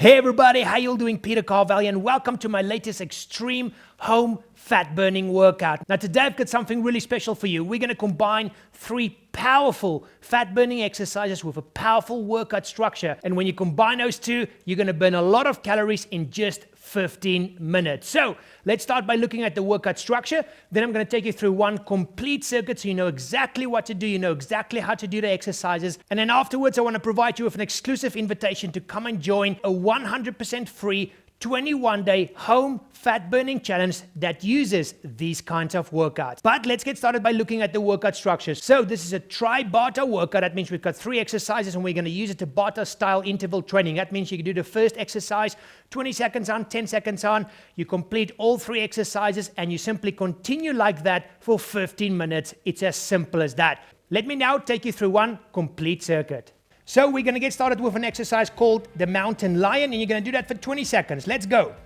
Hey everybody, how you all doing? Peter Carvell and welcome to my latest extreme home fat burning workout. Now today I've got something really special for you. We're going to combine 3 powerful fat burning exercises with a powerful workout structure. And when you combine those two, you're going to burn a lot of calories in just 15 minutes. So let's start by looking at the workout structure. Then I'm going to take you through one complete circuit so you know exactly what to do, you know exactly how to do the exercises. And then afterwards, I want to provide you with an exclusive invitation to come and join a 100% free 21-day home fat burning challenge that uses these kinds of workouts. But let's get started by looking at the workout structures. So this is a TRI-BATA workout. That means we've got 3 exercises and we're going to use a Tabata style interval training. That means you can do the first exercise, 20 seconds on, 10 seconds on. You complete all 3 exercises and you simply continue like that for 15 minutes. It's as simple as that. Let me now take you through one complete circuit. So we're going to get started with an exercise called the mountain lion, and you're going to do that for 20 seconds. Let's go.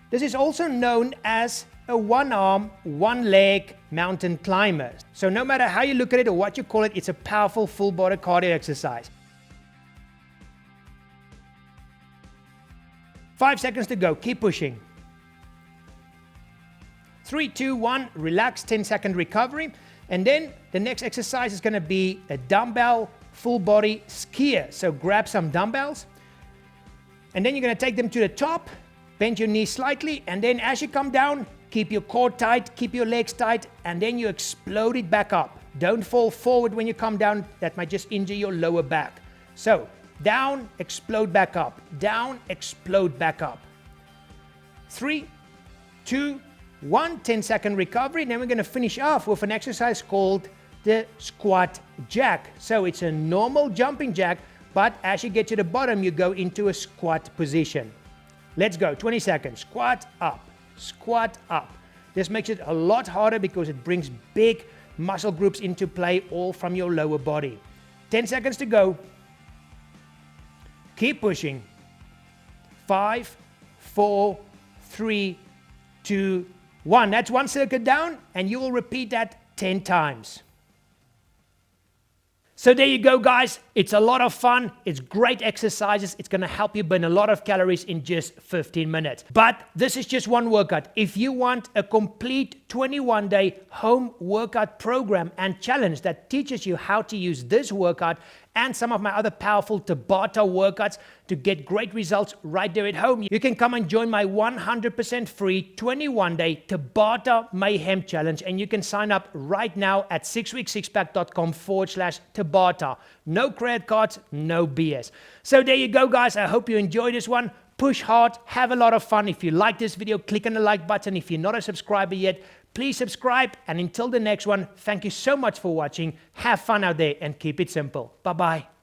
This is also known as a one-arm, one-leg mountain climber. So no matter how you look at it or what you call it, it's a powerful full-body cardio exercise. 5 seconds to go. Keep pushing. 3, 2, 1. Relax. 10-second recovery. And then the next exercise is going to be a dumbbell full body skier. So grab some dumbbells and then you're going to take them to the top, bend your knees slightly, and then as you come down, keep your core tight, keep your legs tight, and then you explode it back up. Don't fall forward when you come down. That might just injure your lower back. So down, explode back up, down, explode back up. 3, 2, 1, 10-second recovery. Then we're going to finish off with an exercise called the squat jack. So it's a normal jumping jack, but as you get to the bottom, you go into a squat position. Let's go. 20 seconds. Squat up, squat up. This makes it a lot harder because it brings big muscle groups into play, all from your lower body. 10 seconds to go. Keep pushing. 5, 4, 3, 2, 1. That's one circuit down, and you will repeat that 10 times. So there you go, guys. It's a lot of fun. It's great exercises. It's going to help you burn a lot of calories in just 15 minutes. But this is just one workout. If you want a complete 21-day home workout program and challenge that teaches you how to use this workout and some of my other powerful Tabata workouts to get great results right there at home, you can come and join my 100% free 21-day Tabata Mayhem Challenge, and you can sign up right now at 6weeksixpack.com/Tabata. No credit cards, no BS. So there you go, guys. I hope you enjoyed this one. Push hard, have a lot of fun. If you like this video, click on the like button. If you're not a subscriber yet, please subscribe. And until the next one, thank you so much for watching. Have fun out there and keep it simple. Bye-bye.